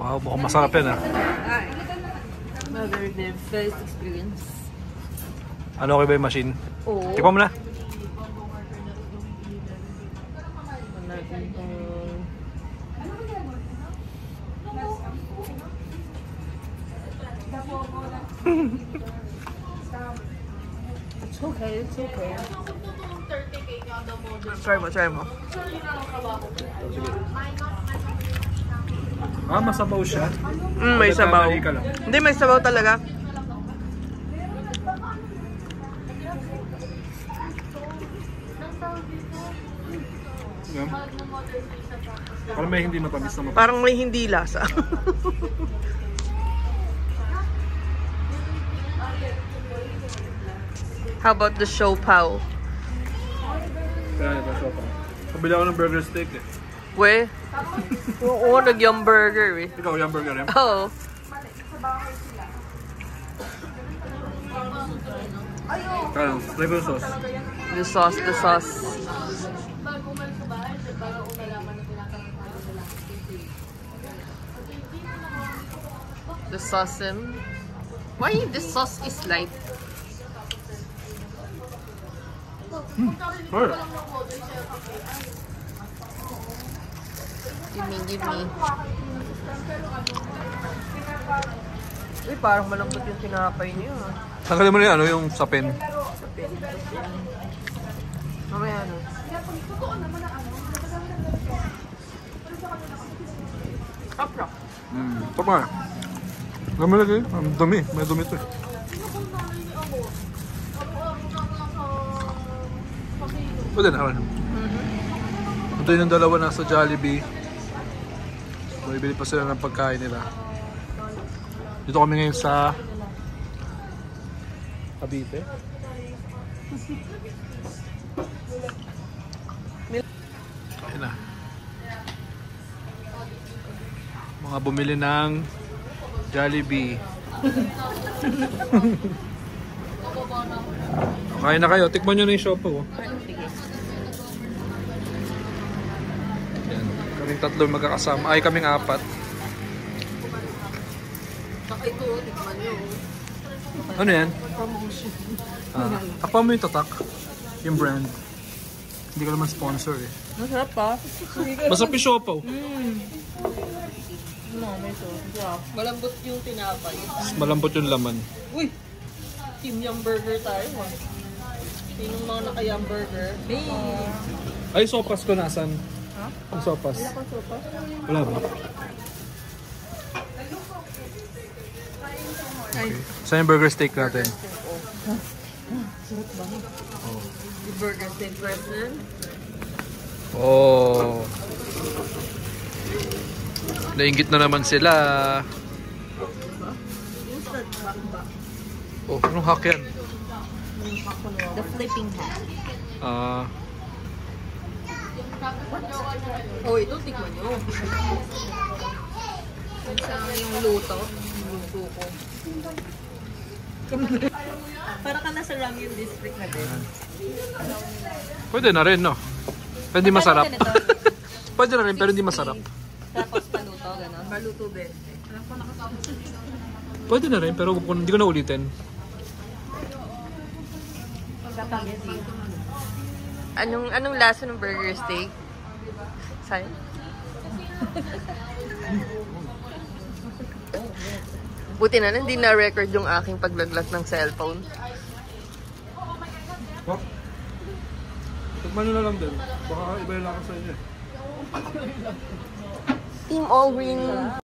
Wow, mukhang masarap yan, ha? Another the first experience. Ano, okay ba yung machine? Oo. Tikman mo na. It's okay, it's okay. Try mo. Ah, masabaw siya. May sabaw. Hindi, may sabaw talaga. Yeah. Parang may hindi matamis na matamis. Parang may hindi lasa. How about the siopaw? Kaya ito, sopa. Pabili ako ng burger steak eh. We? Oo, nag-yum burger eh. Ikaw, yung burger yan? Oo. Kaya, flavor sauce. The sauce. The sauce. Why the sauce is light? Alright. Give me. Uy, parang malambot yung tinapay niyo. Tanggalin mo na yung, yung sapin. Mamaya ano? Kapra. Tama. Dami lagi. Ang dumi. May dumi ito eh. Pwede na. Ito yung dalawa nasa Jollibee. Bibili pa sila ng pagkain nila. Dito kami ngayon sa Cavite. Ayun na. Mga bumili ng Jollibee. Kain na kayo. Tikman nyo na yung siopaw. Yan. Kaming tatlo magkakasama. Ay, kaming apat. Ito, tikman nyo. Ano yan? Takpan mo yung tatak. Yung brand. Hindi ka naman sponsor eh. Masarap pa. Masarap yung siopaw. Malambot yung tinapay. Malambot yung laman. Uy! Team Yum Burger tayo. Sinong mga naka-Yum Burger? Ay, sopas ko nasan? Ha? Ang sopas. Wala kang sopa? Wala ba? Ay. Saan yung burger steak natin? Sarap ba? The burger steak version? Oh. Nainggit na naman sila. Instant back. Oh, anong hack yan? The flipping hack. Oh, ito tikman nyo. Yung luto. Luto ko. Para ka nasa Ramyun District na din. Pwede na rin, no? Pero hindi masarap. Pwede na rin, pero hindi masarap. Tapos paluto, gano'n. Paluto din. Pwede na rin, pero hindi ko na ulitin. Anong lasa ng burger steak? Saan? Buti na hindi na-record yung aking paglaglag ng cellphone. Tikman nyo na lang din. Baka iba yung lakad sa inyo. Team All Green.